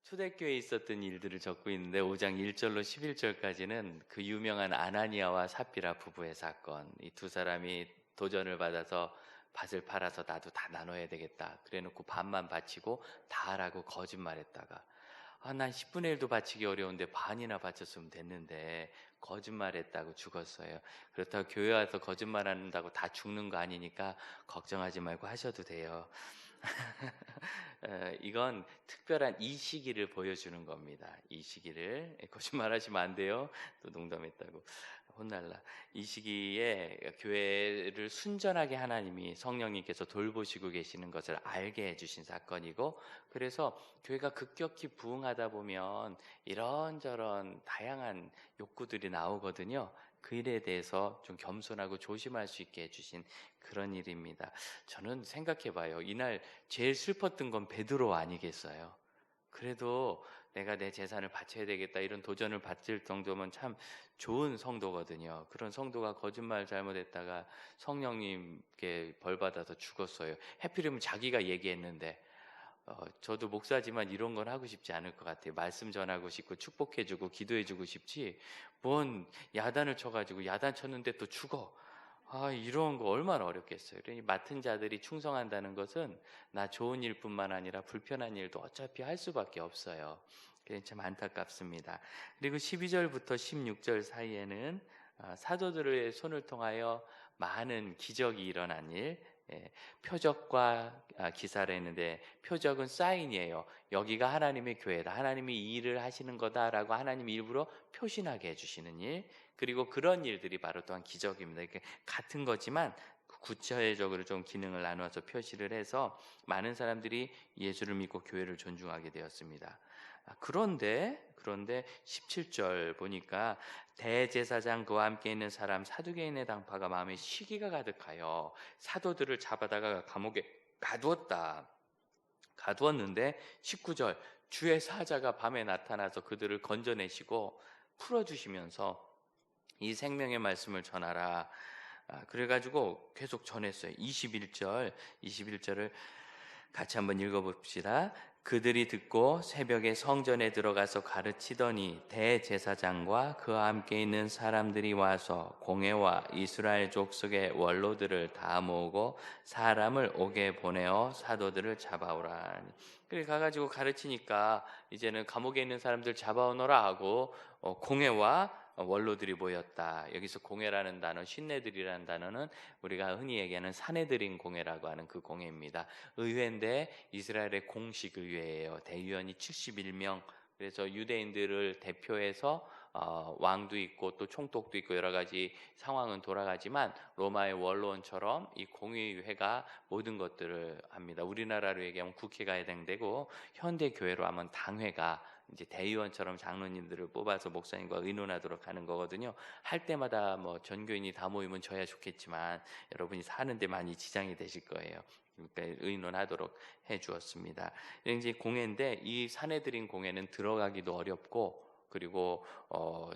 초대교회에 있었던 일들을 적고 있는데 5장 1절로 11절까지는 그 유명한 아나니아와 삽비라 부부의 사건, 이 두 사람이 도전을 받아서 밭을 팔아서 나도 다 나눠야 되겠다 그래놓고 반만 바치고 다 하라고 거짓말했다가 난 10분의 1도 바치기 어려운데 반이나 바쳤으면 됐는데 거짓말했다고 죽었어요. 그렇다고 교회 와서 거짓말한다고 다 죽는 거 아니니까 걱정하지 말고 하셔도 돼요. 이건 특별한 이 시기를 보여주는 겁니다. 이 시기를 거짓말하시면 안 돼요. 또 농담했다고 혼날라. 이 시기에 교회를 순전하게 하나님이 성령님께서 돌보시고 계시는 것을 알게 해주신 사건이고, 그래서 교회가 급격히 부흥하다 보면 이런저런 다양한 욕구들이 나오거든요. 그 일에 대해서 좀 겸손하고 조심할 수 있게 해주신 그런 일입니다. 저는 생각해봐요. 이날 제일 슬펐던 건 베드로 아니겠어요? 그래도 내가 내 재산을 바쳐야 되겠다 이런 도전을 받을 정도면 참 좋은 성도거든요. 그런 성도가 거짓말 잘못했다가 성령님께 벌받아서 죽었어요. 하필이면 자기가 얘기했는데 저도 목사지만 이런 건 하고 싶지 않을 것 같아요. 말씀 전하고 싶고 축복해주고 기도해주고 싶지 뭔 야단을 쳐가지고 야단 쳤는데 또 죽어. 이런 거 얼마나 어렵겠어요. 그러니 맡은 자들이 충성한다는 것은 나 좋은 일뿐만 아니라 불편한 일도 어차피 할 수밖에 없어요. 그게 참 안타깝습니다. 그리고 12절부터 16절 사이에는 사도들의 손을 통하여 많은 기적이 일어난 일, 표적과 기사를 했는데, 표적은 사인이에요. 여기가 하나님의 교회다, 하나님이 이 일을 하시는 거다라고 하나님이 일부러 표신하게 해주시는 일, 그리고 그런 일들이 바로 또한 기적입니다. 이렇게 같은 거지만 구체적으로 좀 기능을 나누어서 표시를 해서 많은 사람들이 예수를 믿고 교회를 존중하게 되었습니다. 그런데 17절 보니까 대제사장 그와 함께 있는 사람 사두개인의 당파가 마음에 시기가 가득하여 사도들을 잡아다가 감옥에 가두었는데 19절 주의 사자가 밤에 나타나서 그들을 건져내시고 풀어주시면서 이 생명의 말씀을 전하라. 그래가지고 계속 전했어요. 21절을 같이 한번 읽어봅시다. 그들이 듣고 새벽에 성전에 들어가서 가르치더니 대제사장과 그와 함께 있는 사람들이 와서 공회와 이스라엘 족속의 원로들을 다 모으고 사람을 오게 보내어 사도들을 잡아오라. 그래 가가지고 가르치니까 이제는 감옥에 있는 사람들 잡아오너라 하고 공회와 원로들이 모였다. 여기서 공회라는 단어, 신내들이라는 단어는 우리가 흔히 얘기하는 사내들인 공회라고 하는 그 공회입니다. 의회인데 이스라엘의 공식 의회예요. 대의원이 71명. 그래서 유대인들을 대표해서 왕도 있고 또 총독도 있고 여러 가지 상황은 돌아가지만 로마의 원로원처럼 이 공의회가 모든 것들을 합니다. 우리나라로 얘기하면 국회가 해당되고 현대 교회로 하면 당회가 이제 대의원처럼 장로님들을 뽑아서 목사님과 의논하도록 하는 거거든요. 할 때마다 뭐 전교인이 다 모이면 저야 좋겠지만 여러분이 사는데 많이 지장이 되실 거예요. 그러니까 의논하도록 해 주었습니다. 이제 공회인데 이 사내들인 공회는 들어가기도 어렵고 그리고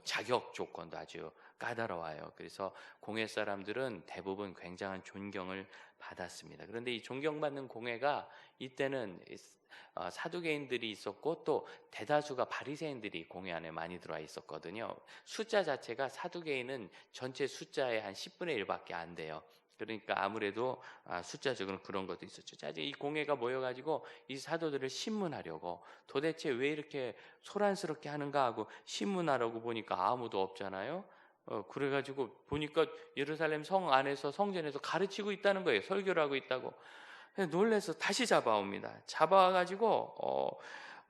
자격 조건도 아주 까다로워요. 그래서 공회 사람들은 대부분 굉장한 존경을 받았습니다. 그런데 이 존경받는 공회가 이때는 사두개인들이 있었고 또 대다수가 바리새인들이 공회 안에 많이 들어와 있었거든요. 숫자 자체가 사두개인은 전체 숫자의 한 10분의 1밖에 안 돼요. 그러니까 아무래도 숫자적으로 그런 것도 있었죠. 자, 이제 이 공회가 모여가지고 이 사도들을 신문하려고 도대체 왜 이렇게 소란스럽게 하는가 하고 신문하려고 보니까 아무도 없잖아요. 그래가지고 보니까 예루살렘 성 안에서 성전에서 가르치고 있다는 거예요. 설교를 하고 있다고. 놀래서 다시 잡아옵니다. 잡아와가지고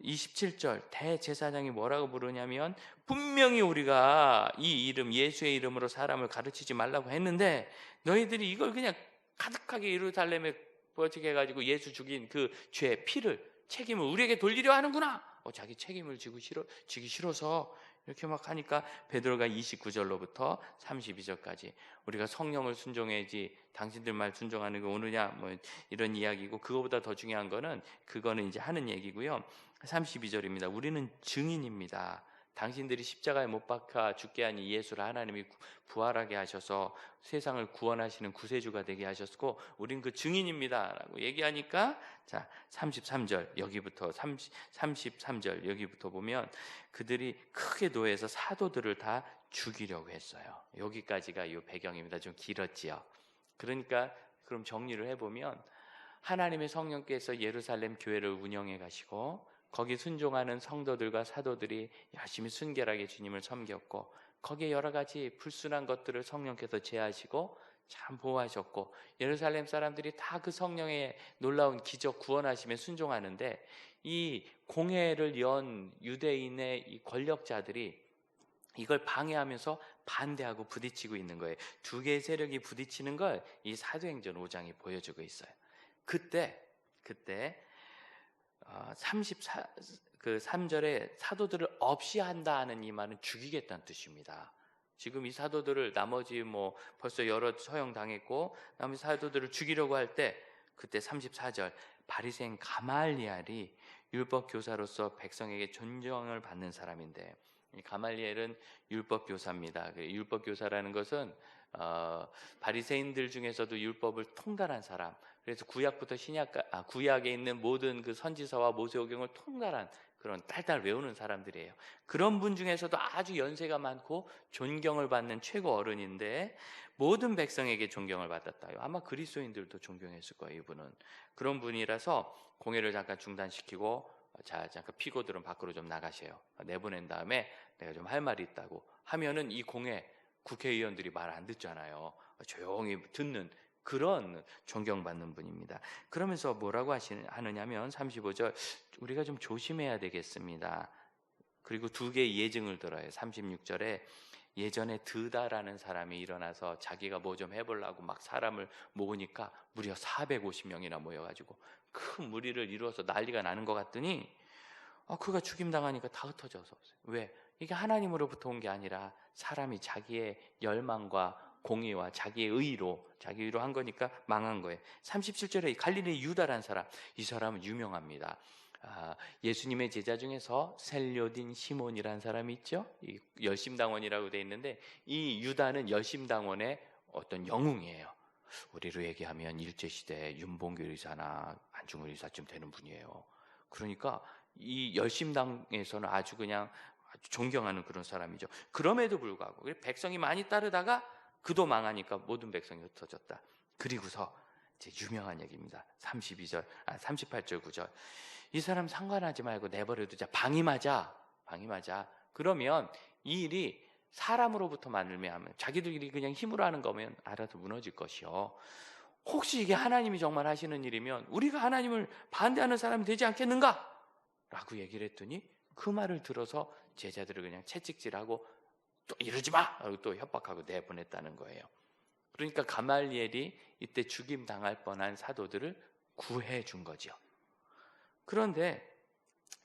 27절 대제사장이 뭐라고 부르냐면 분명히 우리가 이 이름 예수의 이름으로 사람을 가르치지 말라고 했는데 너희들이 이걸 그냥 가득하게 예루살렘에 퍼지게 해가지고 예수 죽인 그 죄의 피를 책임을 우리에게 돌리려 하는구나. 자기 책임을 지기 싫어서 이렇게 막 하니까 베드로가 29절로부터 32절까지 우리가 성령을 순종해야지 당신들 말 순종하는 거 오느냐 뭐 이런 이야기고, 그거보다 더 중요한 거는 그거는 이제 하는 얘기고요. 32절입니다. 우리는 증인입니다. 당신들이 십자가에 못 박혀 죽게 한 이 예수를 하나님이 부활하게 하셔서 세상을 구원하시는 구세주가 되게 하셨고 우린 그 증인입니다 라고 얘기하니까, 자 33절 여기부터 33절 여기부터 보면 그들이 크게 노해서 사도들을 다 죽이려고 했어요. 여기까지가 이 배경입니다. 좀 길었지요. 그러니까 그럼 정리를 해보면, 하나님의 성령께서 예루살렘 교회를 운영해 가시고 거기 순종하는 성도들과 사도들이 열심히 순결하게 주님을 섬겼고, 거기에 여러 가지 불순한 것들을 성령께서 제하시고 참 보호하셨고, 예루살렘 사람들이 다 그 성령의 놀라운 기적 구원하심에 순종하는데, 이 공회를 연 유대인의 이 권력자들이 이걸 방해하면서 반대하고 부딪히고 있는 거예요. 두 개의 세력이 부딪히는 걸 이 사도행전 5장이 보여주고 있어요. 그때 3절에 사도들을 없이 한다 하는 이 말은 죽이겠다는 뜻입니다. 지금 이 사도들을 나머지 벌써 여러 처형당했고 나머지 사도들을 죽이려고 할 때, 그때 34절 바리새인 가말리엘이 율법 교사로서 백성에게 존경을 받는 사람인데, 이 가말리엘은 율법 교사입니다. 율법 교사라는 것은 바리새인들 중에서도 율법을 통달한 사람, 그래서 구약부터 구약에 있는 모든 그 선지서와 모세오경을 통달한 그런 딸딸 외우는 사람들이에요. 그런 분 중에서도 아주 연세가 많고 존경을 받는 최고 어른인데 모든 백성에게 존경을 받았다요. 아마 그리스도인들도 존경했을 거예요. 이분은 그런 분이라서 공회를 잠깐 중단시키고, 자 잠깐 피고들은 밖으로 좀 나가세요. 내보낸 다음에 내가 좀 할 말이 있다고 하면은 이 공회 국회의원들이 말 안 듣잖아요. 조용히 듣는 그런 존경받는 분입니다. 그러면서 뭐라고 하느냐면 35절 우리가 좀 조심해야 되겠습니다. 그리고 두 개의 예증을 들어요. 36절에 예전에 드다라는 사람이 일어나서 자기가 뭐 좀 해보려고 막 사람을 모으니까 무려 450명이나 모여가지고 큰 무리를 이루어서 난리가 나는 것 같더니 그가 죽임당하니까 다 흩어져서 없어요. 왜? 이게 하나님으로부터 온 게 아니라 사람이 자기의 열망과 공의와 자기의 의로 한 거니까 망한 거예요. 37절에 갈릴리 유다라는 사람, 이 사람은 유명합니다. 예수님의 제자 중에서 셀료딘 시몬이라는 사람이 있죠. 이 열심당원이라고 되어 있는데 이 유다는 열심당원의 어떤 영웅이에요. 우리로 얘기하면 일제시대 윤봉길 의사나 안중근 의사쯤 되는 분이에요. 그러니까 이 열심당에서는 아주 존경하는 그런 사람이죠. 그럼에도 불구하고 백성이 많이 따르다가 그도 망하니까 모든 백성이 흩어졌다. 그리고서 이제 유명한 얘기입니다. 38절 9절 이 사람 상관하지 말고 내버려두자. 방임하자. 그러면 이 일이 사람으로부터 말미암아 자기들이 그냥 힘으로 하는 거면 알아서 무너질 것이요. 혹시 이게 하나님이 정말 하시는 일이면 우리가 하나님을 반대하는 사람이 되지 않겠는가? 라고 얘기를 했더니 그 말을 들어서 제자들을 그냥 채찍질하고 또 이러지 마! 라고 또 협박하고 내보냈다는 거예요. 그러니까 가말리엘이 이때 죽임 당할 뻔한 사도들을 구해 준 거죠. 그런데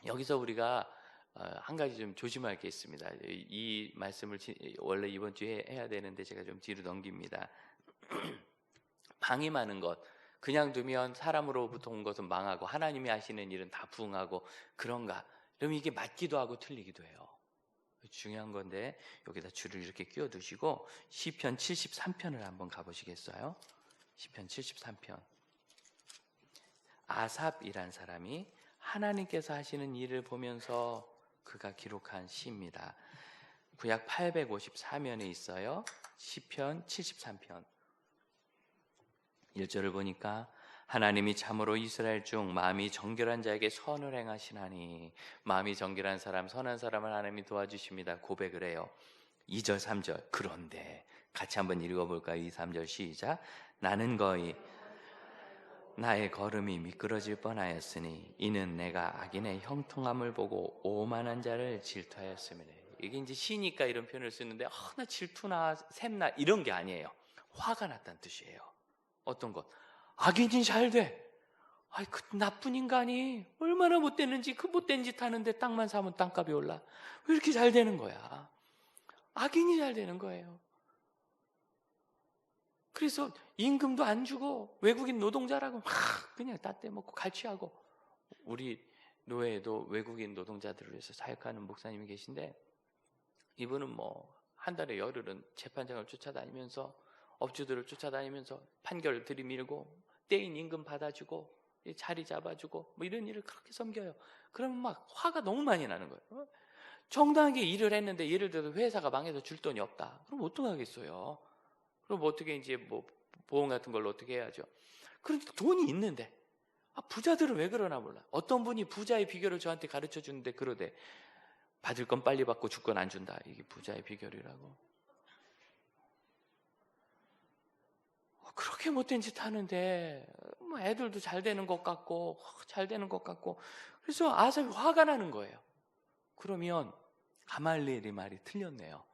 여기서 우리가 한 가지 좀 조심할 게 있습니다. 이 말씀을 원래 이번 주에 해야 되는데 제가 좀 뒤로 넘깁니다. 방임하는 것, 그냥 두면 사람으로부터 온 것은 망하고 하나님이 하시는 일은 다 부응하고 그런가? 그러면 이게 맞기도 하고 틀리기도 해요. 중요한 건데 여기다 줄을 이렇게 끼워두시고 시편 73편을 한번 가보시겠어요? 시편 73편. 아삽이란 사람이 하나님께서 하시는 일을 보면서 그가 기록한 시입니다. 구약 854면에 있어요. 시편 73편 1절을 보니까 하나님이 참으로 이스라엘 중 마음이 정결한 자에게 선을 행하시나니, 마음이 정결한 사람, 선한 사람을 하나님이 도와주십니다. 고백을 해요. 2절 3절 그런데 같이 한번 읽어볼까요? 2, 3절 시작. 나는 거의 나의 걸음이 미끄러질 뻔하였으니 이는 내가 악인의 형통함을 보고 오만한 자를 질투하였음이라. 이게 이제 시니까 이런 표현을 쓰는데 나 질투나 샘나 이런 게 아니에요. 화가 났다는 뜻이에요. 어떤 것? 악인이 잘 돼. 그 나쁜 인간이 얼마나 못됐는지 그 못된 짓 하는데 땅만 사면 땅값이 올라. 왜 이렇게 잘 되는 거야? 악인이 잘 되는 거예요. 그래서 임금도 안 주고 외국인 노동자라고 막 그냥 따떼먹고 갈취하고. 우리 노예에도 외국인 노동자들을 위해서 사역하는 목사님이 계신데 이분은 뭐 한 달에 열흘은 재판장을 쫓아다니면서 업주들을 쫓아다니면서 판결을 들이밀고 떼인 임금 받아주고 자리 잡아주고 뭐 이런 일을 그렇게 섬겨요. 그러면 막 화가 너무 많이 나는 거예요. 정당하게 일을 했는데 예를 들어서 회사가 망해서 줄 돈이 없다. 그럼 어떡하겠어요? 그럼 어떻게 이제 뭐 보험 같은 걸로 어떻게 해야죠? 그런데 돈이 있는데 부자들은 왜 그러나 몰라. 어떤 분이 부자의 비결을 저한테 가르쳐 주는데 그러대. 받을 건 빨리 받고 줄 건 안 준다. 이게 부자의 비결이라고. 그렇게 못된 짓 하는데 뭐 애들도 잘 되는 것 같고 잘 되는 것 같고 그래서 아삽이 화가 나는 거예요. 그러면 가말리엘의 말이 틀렸네요.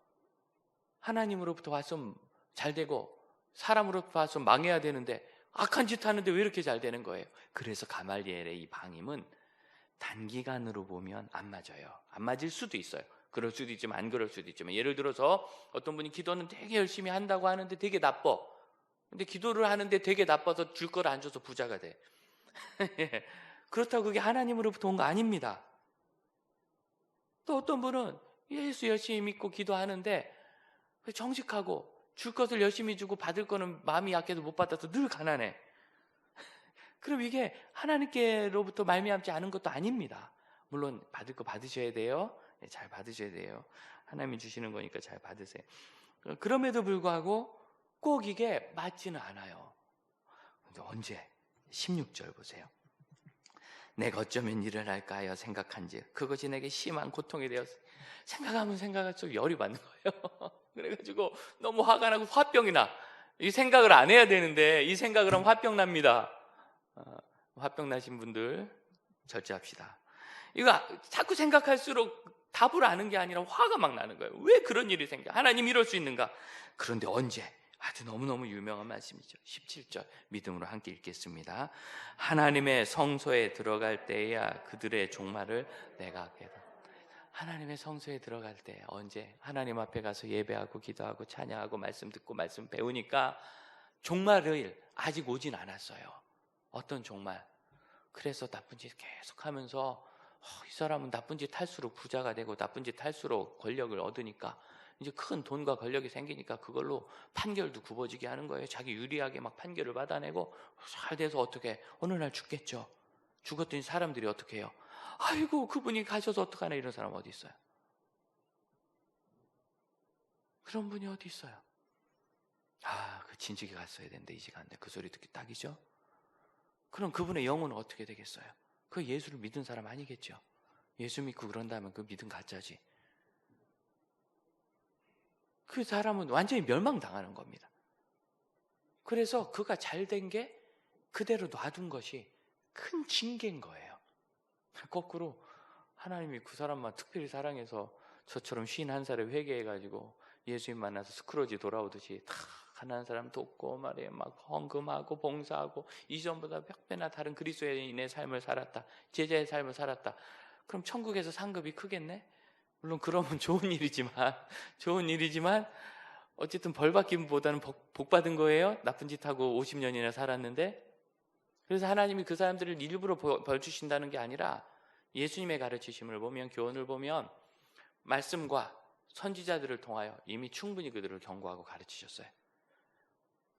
하나님으로부터 왔으면 잘 되고 사람으로부터 왔으면 망해야 되는데 악한 짓 하는데 왜 이렇게 잘 되는 거예요? 그래서 가말리엘의 이 방임은 단기간으로 보면 안 맞아요. 안 맞을 수도 있어요. 그럴 수도 있지만 안 그럴 수도 있지만 예를 들어서 어떤 분이 기도는 되게 열심히 한다고 하는데 되게 나빠. 근데 기도를 하는데 되게 나빠서 줄 걸 안 줘서 부자가 돼. 그렇다고 그게 하나님으로부터 온 거 아닙니다. 또 어떤 분은 예수 열심히 믿고 기도하는데 정직하고 줄 것을 열심히 주고 받을 거는 마음이 약해서 못 받아서 늘 가난해. 그럼 이게 하나님께로부터 말미암지 않은 것도 아닙니다. 물론 받을 거 받으셔야 돼요. 잘 받으셔야 돼요. 하나님이 주시는 거니까 잘 받으세요. 그럼에도 불구하고 꼭 이게 맞지는 않아요. 근데 언제? 16절 보세요. 내가 어쩌면 일어날까 하여 생각한지 그것이 내게 심한 고통이 되었어. 생각하면 생각할수록 열이 받는 거예요. 그래가지고 너무 화가 나고 화병이 나. 이 생각을 안 해야 되는데 이 생각을 하면 화병 납니다. 화병 나신 분들 절제합시다. 이거 자꾸 생각할수록 답을 아는 게 아니라 화가 막 나는 거예요. 왜 그런 일이 생겨? 하나님 이럴 수 있는가? 그런데 언제? 아주 너무너무 유명한 말씀이죠. 17절 믿음으로 함께 읽겠습니다. 하나님의 성소에 들어갈 때야 그들의 종말을 내가 깨닫. 하나님의 성소에 들어갈 때 언제? 하나님 앞에 가서 예배하고 기도하고 찬양하고 말씀 듣고 말씀 배우니까 종말을 아직 오진 않았어요. 어떤 종말? 그래서 나쁜 짓 계속 하면서 이 사람은 나쁜 짓 할수록 부자가 되고 나쁜 짓 할수록 권력을 얻으니까 이제 큰 돈과 권력이 생기니까 그걸로 판결도 굽어지게 하는 거예요. 자기 유리하게 막 판결을 받아내고 잘 돼서 어떻게 어느 날 죽겠죠. 죽었더니 사람들이 어떻게 해요? 아이고 그분이 가셔서 어떡하나 이런 사람 어디 있어요? 그런 분이 어디 있어요? 그 진즉에 갔어야 되는데 이제 갔네. 그 소리 듣기 딱이죠. 그럼 그분의 영혼은 어떻게 되겠어요? 그 예수를 믿은 사람 아니겠죠. 예수 믿고 그런다면 그 믿음 가짜지. 그 사람은 완전히 멸망당하는 겁니다. 그래서 그가 잘된 게 그대로 놔둔 것이 큰 징계인 거예요. 거꾸로 하나님이 그 사람만 특별히 사랑해서 저처럼 51살에 회개해가지고 예수님 만나서 스크로지 돌아오듯이 다 가난한 사람 돕고 말이에요. 막 헌금하고 봉사하고 이전보다 몇 배나 다른 그리스도인의 삶을 살았다. 제자의 삶을 살았다. 그럼 천국에서 상급이 크겠네? 물론 그러면 좋은 일이지만 어쨌든 벌 받기보다는 복 받은 거예요. 나쁜 짓 하고 50년이나 살았는데. 그래서 하나님이 그 사람들을 일부러 벌 주신다는 게 아니라 예수님의 가르치심을 보면 교훈을 보면 말씀과 선지자들을 통하여 이미 충분히 그들을 경고하고 가르치셨어요.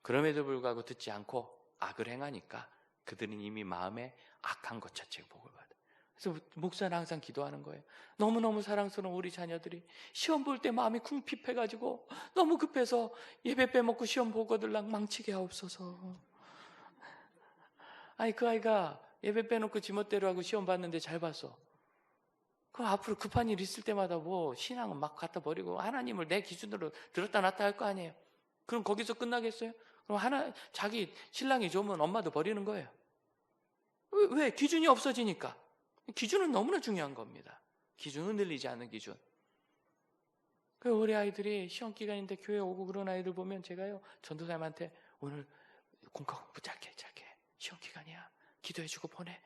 그럼에도 불구하고 듣지 않고 악을 행하니까 그들은 이미 마음에 악한 것 자체가 복을 받아요. 그래서 목사는 항상 기도하는 거예요. 너무너무 사랑스러운 우리 자녀들이 시험 볼 때 마음이 궁핍해가지고 너무 급해서 예배 빼먹고 시험 보거들랑 망치게 하옵소서. 아니 그 아이가 예배 빼놓고 지멋대로 하고 시험 봤는데 잘 봤어. 그럼 앞으로 급한 일 있을 때마다 뭐 신앙은 막 갖다 버리고 하나님을 내 기준으로 들었다 놨다 할 거 아니에요. 그럼 거기서 끝나겠어요? 그럼 자기 신랑이 좋으면 엄마도 버리는 거예요. 왜? 기준이 없어지니까. 기준은 너무나 중요한 겁니다. 기준 흔들리지 않는 기준. 우리 아이들이 시험 기간인데 교회 오고 그런 아이들 보면 제가요 전도사님한테 오늘 공부 짧게 시험 기간이야. 기도해주고 보내.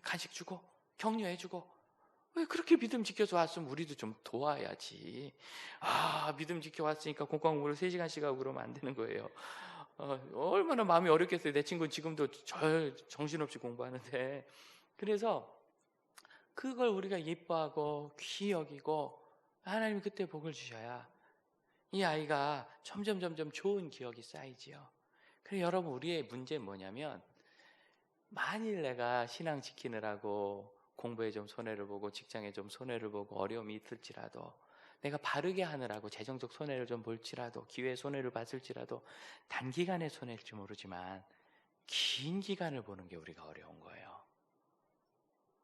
간식 주고 격려해주고. 왜 그렇게 믿음 지켜서 왔으면 우리도 좀 도와야지. 믿음 지켜왔으니까 공부를 3시간씩 하고 그러면 안 되는 거예요. 얼마나 마음이 어렵겠어요. 내 친구는 지금도 정신없이 공부하는데. 그래서 그걸 우리가 예뻐하고 귀히 여기고 하나님이 그때 복을 주셔야 이 아이가 점점 좋은 기억이 쌓이지요. 그래서 여러분, 우리의 문제는 뭐냐면, 만일 내가 신앙 지키느라고 공부에 좀 손해를 보고 직장에 좀 손해를 보고 어려움이 있을지라도, 내가 바르게 하느라고 재정적 손해를 좀 볼지라도, 기회의 손해를 봤을지라도 단기간에 손해일지 모르지만 긴 기간을 보는 게 우리가 어려운 거예요.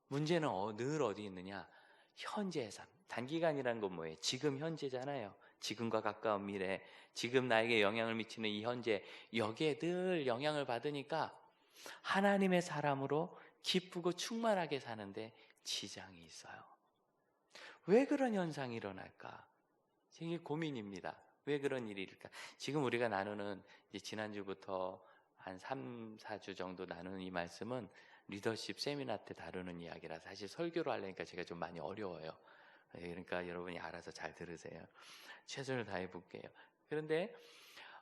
문제는 늘 어디 있느냐? 현재의 삶. 단기간이라는 건 뭐예요? 지금 현재잖아요. 지금과 가까운 미래, 지금 나에게 영향을 미치는 이 현재, 여기에 늘 영향을 받으니까 하나님의 사람으로 기쁘고 충만하게 사는데 지장이 있어요. 왜 그런 현상이 일어날까? 이게 고민입니다. 왜 그런 일이 일까? 지금 우리가 나누는, 이제 지난주부터 한 3, 4주 정도 나누는 이 말씀은 리더십 세미나 때 다루는 이야기라 사실 설교로 하려니까 제가 좀 많이 어려워요. 그러니까 여러분이 알아서 잘 들으세요. 최선을 다해 볼게요. 그런데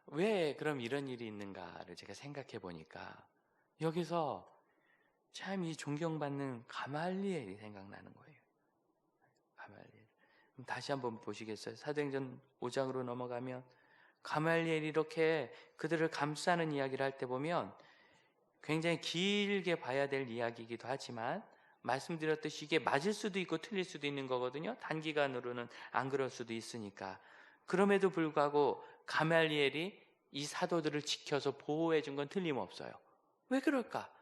왜 그럼 이런 일이 있는가를 제가 생각해 보니까 여기서 참 이 존경받는 가말리엘이 생각나는 거예요. 가말리엘. 그럼 다시 한번 보시겠어요? 사도행전 5장으로 넘어가면 가말리엘이 이렇게 그들을 감싸는 이야기를 할 때 보면 굉장히 길게 봐야 될 이야기이기도 하지만, 말씀드렸듯이 이게 맞을 수도 있고 틀릴 수도 있는 거거든요. 단기간으로는 안 그럴 수도 있으니까. 그럼에도 불구하고 가말리엘이 이 사도들을 지켜서 보호해 준 건 틀림없어요. 왜 그럴까?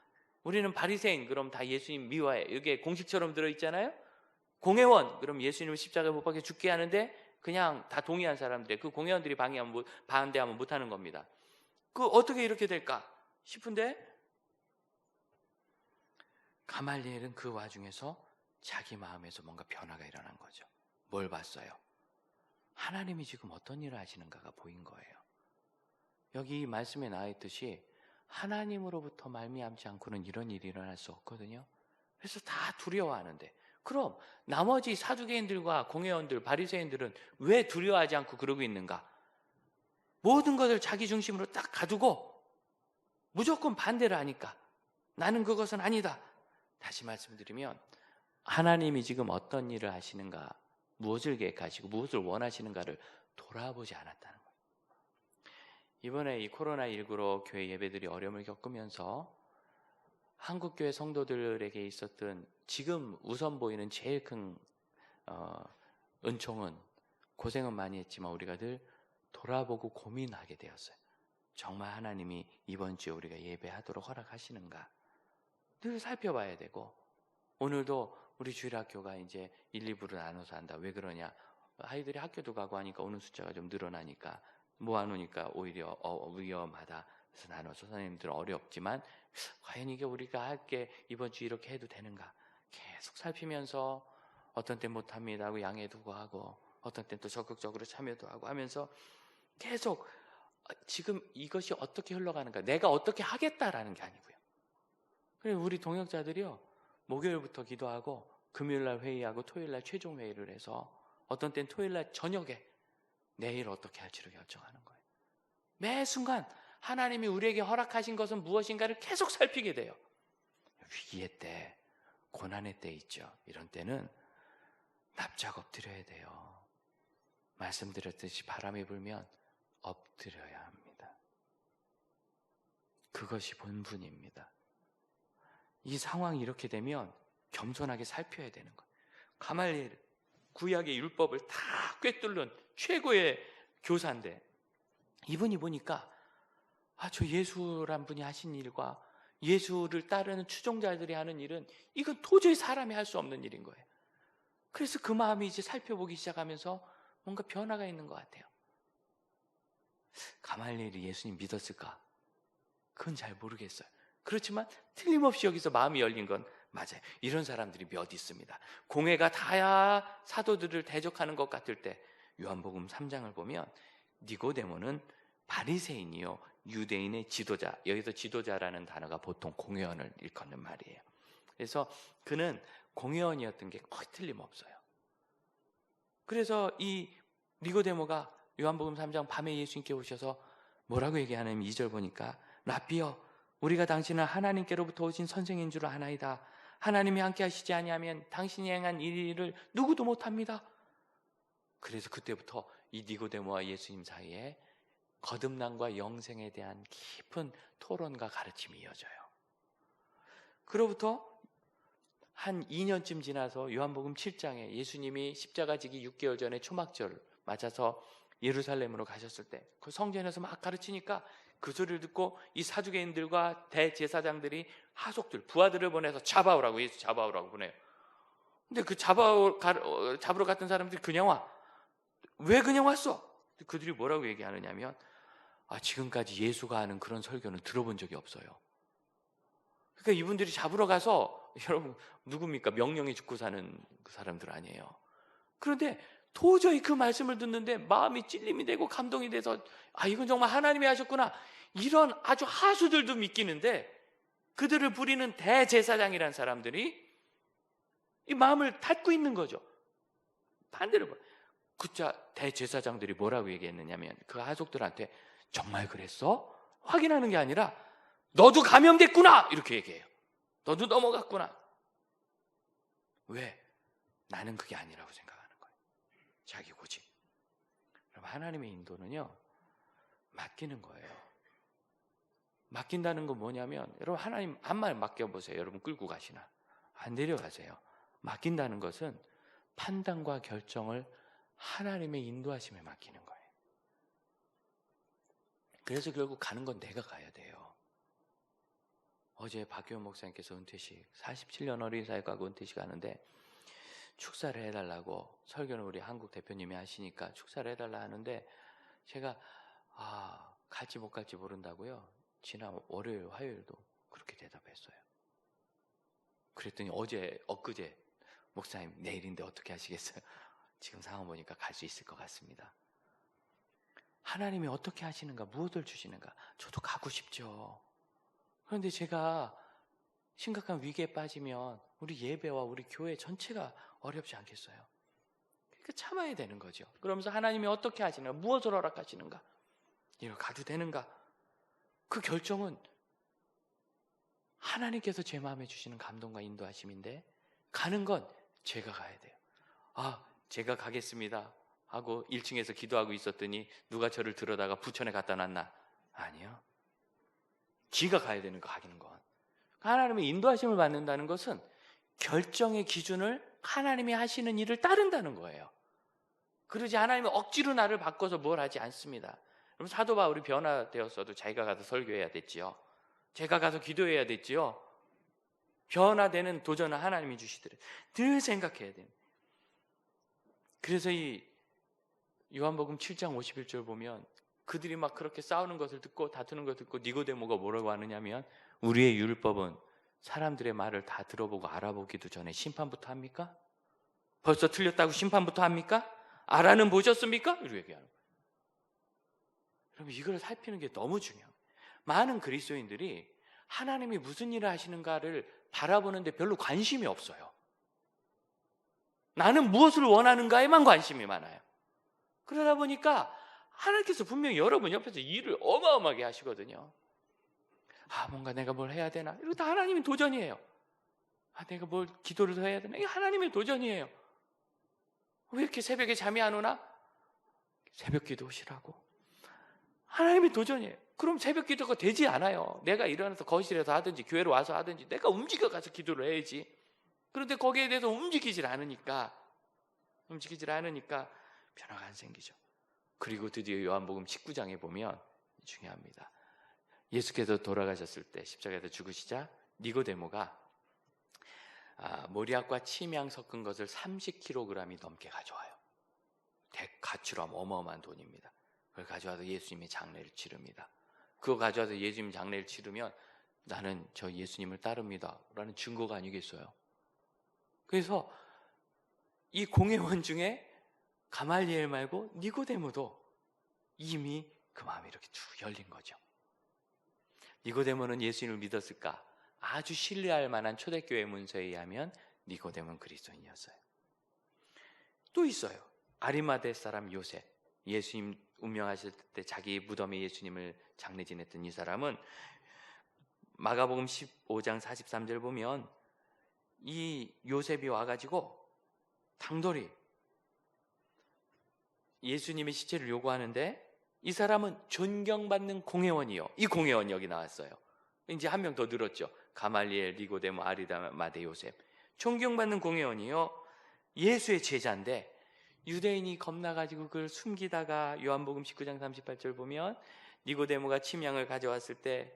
우리는 바리새인, 그럼 다 예수님 미워해. 이게 공식처럼 들어있잖아요. 공회원, 그럼 예수님을 십자가에 못 박혀 죽게 하는데 그냥 다 동의한 사람들이, 그 공회원들이 반대하면 못하는 겁니다. 그 어떻게 이렇게 될까 싶은데, 가말리엘은 그 와중에서 자기 마음에서 뭔가 변화가 일어난 거죠. 뭘 봤어요? 하나님이 지금 어떤 일을 하시는가가 보인 거예요. 여기 말씀에 나와 있듯이 하나님으로부터 말미암지 않고는 이런 일이 일어날 수 없거든요. 그래서 다 두려워하는데, 그럼 나머지 사두개인들과 공회원들, 바리새인들은 왜 두려워하지 않고 그러고 있는가? 모든 것을 자기 중심으로 딱 가두고 무조건 반대를 하니까 나는 그것은 아니다. 다시 말씀드리면, 하나님이 지금 어떤 일을 하시는가, 무엇을 계획하시고 무엇을 원하시는가를 돌아보지 않았다는 거예요. 이번에 이 코로나19로 교회 예배들이 어려움을 겪으면서 한국교회 성도들에게 있었던 지금 우선 보이는 제일 큰 은총은, 고생은 많이 했지만 우리가 늘 돌아보고 고민하게 되었어요. 정말 하나님이 이번 주에 우리가 예배하도록 허락하시는가 늘 살펴봐야 되고, 오늘도 우리 주일학교가 이제 1, 2부로 나눠서 한다. 왜 그러냐? 아이들이 학교도 가고 하니까 오는 숫자가 좀 늘어나니까, 모아놓으니까 오히려 위험하다. 그래서 나눠서 선생님들은 어렵지만 과연 이게 우리가 할게 이번 주 이렇게 해도 되는가? 계속 살피면서 어떤 때 못합니다 하고 양해두고 하고, 어떤 때 또 적극적으로 참여도 하고 하면서 계속 지금 이것이 어떻게 흘러가는가, 내가 어떻게 하겠다라는 게 아니고요. 그래서 우리 동역자들이요, 목요일부터 기도하고 금요일날 회의하고 토요일날 최종 회의를 해서 어떤 땐 토요일날 저녁에 내일 어떻게 할지를 결정하는 거예요. 매 순간 하나님이 우리에게 허락하신 것은 무엇인가를 계속 살피게 돼요. 위기의 때, 고난의 때 있죠. 이런 때는 납작 엎드려야 돼요. 말씀드렸듯이 바람이 불면 엎드려야 합니다. 그것이 본분입니다. 이 상황이 이렇게 되면 겸손하게 살펴야 되는 거예요. 가말리엘, 구약의 율법을 다 꿰뚫는 최고의 교사인데, 이분이 보니까 저 예수란 분이 하신 일과 예수를 따르는 추종자들이 하는 일은 이건 도저히 사람이 할 수 없는 일인 거예요. 그래서 그 마음이 이제 살펴보기 시작하면서 뭔가 변화가 있는 것 같아요. 가말리엘이 예수님 믿었을까? 그건 잘 모르겠어요. 그렇지만 틀림없이 여기서 마음이 열린 건 맞아요. 이런 사람들이 몇 있습니다. 공회가 다야 사도들을 대적하는 것 같을 때, 요한복음 3장을 보면 니고데모는 바리새인이요 유대인의 지도자, 여기서 지도자라는 단어가 보통 공회원을 일컫는 말이에요. 그래서 그는 공회원이었던 게 거의 틀림없어요. 그래서 이 니고데모가 요한복음 3장 밤에 예수님께 오셔서 뭐라고 얘기하냐면 2절 보니까, 라비여, 우리가 당신은 하나님께로부터 오신 선생인 줄 아나이다. 하나님이 함께 하시지 아니하면 당신이 행한 이 일을 누구도 못합니다. 그래서 그때부터 이 니고데모와 예수님 사이에 거듭남과 영생에 대한 깊은 토론과 가르침이 이어져요. 그로부터 한 2년쯤 지나서 요한복음 7장에 예수님이 십자가 지기 6개월 전에 초막절 맞아서 예루살렘으로 가셨을 때 그 성전에서 막 가르치니까 그 소리를 듣고 이 사두개인들과 대제사장들이 하속들, 부하들을 보내서 잡아오라고, 예수 잡아오라고 보내요. 근데 그 잡으러 갔던 사람들이 그냥 와. 왜 그냥 왔어? 그들이 뭐라고 얘기하느냐면 지금까지 예수가 하는 그런 설교는 들어본 적이 없어요. 그러니까 이분들이 잡으러 가서, 여러분 누굽니까? 명령이 죽고 사는 그 사람들 아니에요. 그런데 도저히 그 말씀을 듣는데 마음이 찔림이 되고 감동이 돼서 이건 정말 하나님이 하셨구나, 이런 아주 하수들도 믿기는데, 그들을 부리는 대제사장이라는 사람들이 이 마음을 닫고 있는 거죠. 반대로 그자 대제사장들이 뭐라고 얘기했느냐면 그 하속들한테 정말 그랬어? 확인하는 게 아니라 너도 감염됐구나 이렇게 얘기해요. 너도 넘어갔구나. 왜? 나는 그게 아니라고 생각하는 거예요. 자기 고집. 여러분, 하나님의 인도는요, 맡기는 거예요. 맡긴다는 건 뭐냐면, 여러분 하나님 한 말 맡겨보세요. 여러분 끌고 가시나? 안 데려가세요. 맡긴다는 것은 판단과 결정을 하나님의 인도하심에 맡기는 거예요. 그래서 결국 가는 건 내가 가야 돼요. 어제 박교원 목사님께서 은퇴식 47년 어린이사역하고 은퇴식 하는데 축사를 해달라고, 설교는 우리 한국 대표님이 하시니까 축사를 해달라 하는데 제가 갈지 못 갈지 모른다고요. 지난 월요일 화요일도 그렇게 대답했어요. 그랬더니 엊그제 목사님 내일인데 어떻게 하시겠어요? 지금 상황 보니까 갈 수 있을 것 같습니다. 하나님이 어떻게 하시는가, 무엇을 주시는가, 저도 가고 싶죠. 그런데 제가 심각한 위기에 빠지면 우리 예배와 우리 교회 전체가 어렵지 않겠어요? 그러니까 참아야 되는 거죠. 그러면서 하나님이 어떻게 하시는가, 무엇을 허락하시는가, 이거 가도 되는가, 그 결정은 하나님께서 제 마음에 주시는 감동과 인도하심인데, 가는 건 제가 가야 돼요. 제가 가겠습니다 하고 1층에서 기도하고 있었더니 누가 저를 들어다가 부천에 갖다 놨나? 아니요. 지가 가야 되는 거, 가기는 건. 하나님의 인도하심을 받는다는 것은 결정의 기준을 하나님이 하시는 일을 따른다는 거예요. 그러지 하나님이 억지로 나를 바꿔서 뭘 하지 않습니다. 그럼 사도 바울이 변화되었어도 자기가 가서 설교해야 됐지요. 제가 가서 기도해야 됐지요. 변화되는 도전을 하나님이 주시더래. 늘 생각해야 돼요. 그래서 이 요한복음 7장 51절 보면 그들이 막 그렇게 싸우는 것을 듣고 다투는 것을 듣고 니고데모가 뭐라고 하느냐면, 우리의 율법은 사람들의 말을 다 들어보고 알아보기도 전에 심판부터 합니까? 벌써 틀렸다고 심판부터 합니까? 알아는 보셨습니까? 이렇게 얘기하는 거예요. 여러분, 이걸 살피는 게 너무 중요해요. 많은 그리스도인들이 하나님이 무슨 일을 하시는가를 바라보는데 별로 관심이 없어요. 나는 무엇을 원하는가에만 관심이 많아요. 그러다 보니까 하나님께서 분명히 여러분 옆에서 일을 어마어마하게 하시거든요. 뭔가 내가 뭘 해야 되나? 이거 다 하나님의 도전이에요. 내가 뭘 기도를 더 해야 되나? 이게 하나님의 도전이에요. 왜 이렇게 새벽에 잠이 안 오나? 새벽 기도 오시라고. 하나님의 도전이에요. 그럼 새벽 기도가 되지 않아요. 내가 일어나서 거실에서 하든지 교회로 와서 하든지 내가 움직여 가서 기도를 해야지. 그런데 거기에 대해서 움직이질 않으니까 변화가 안 생기죠. 그리고 드디어 요한복음 19장에 보면 중요합니다. 예수께서 돌아가셨을 때 십자가에서 죽으시자 니고데모가 모리약과 침향 섞은 것을 30kg이 넘게 가져와요. 가치로 하면 어마어마한 돈입니다. 그걸 가져와서 예수님의 장례를 치릅니다. 그거 가져와서 예수님 장례를 치르면 나는 저 예수님을 따릅니다 라는 증거가 아니겠어요? 그래서 이 공회원 중에 가말리엘 말고 니고데모도 이미 그 마음이 이렇게 쭉 열린 거죠. 니고데모는 예수님을 믿었을까? 아주 신뢰할 만한 초대교회 문서에 의하면 니고데모는 그리스도인이었어요. 또 있어요. 아리마대 사람 요셉, 예수님 운명하실 때 자기 무덤에 예수님을 장례 지냈던 이 사람은 마가복음 15장 43절 보면 이 요셉이 와가지고 당돌이 예수님의 시체를 요구하는데 이 사람은 존경받는 공회원이요. 이 공회원이 여기 나왔어요. 이제 한 명 더 늘었죠. 가말리엘, 니고데모, 아리마대 요셉. 존경받는 공회원이요. 예수의 제자인데 유대인이 겁나가지고 그걸 숨기다가 요한복음 19장 38절 보면 니고데모가 침향을 가져왔을 때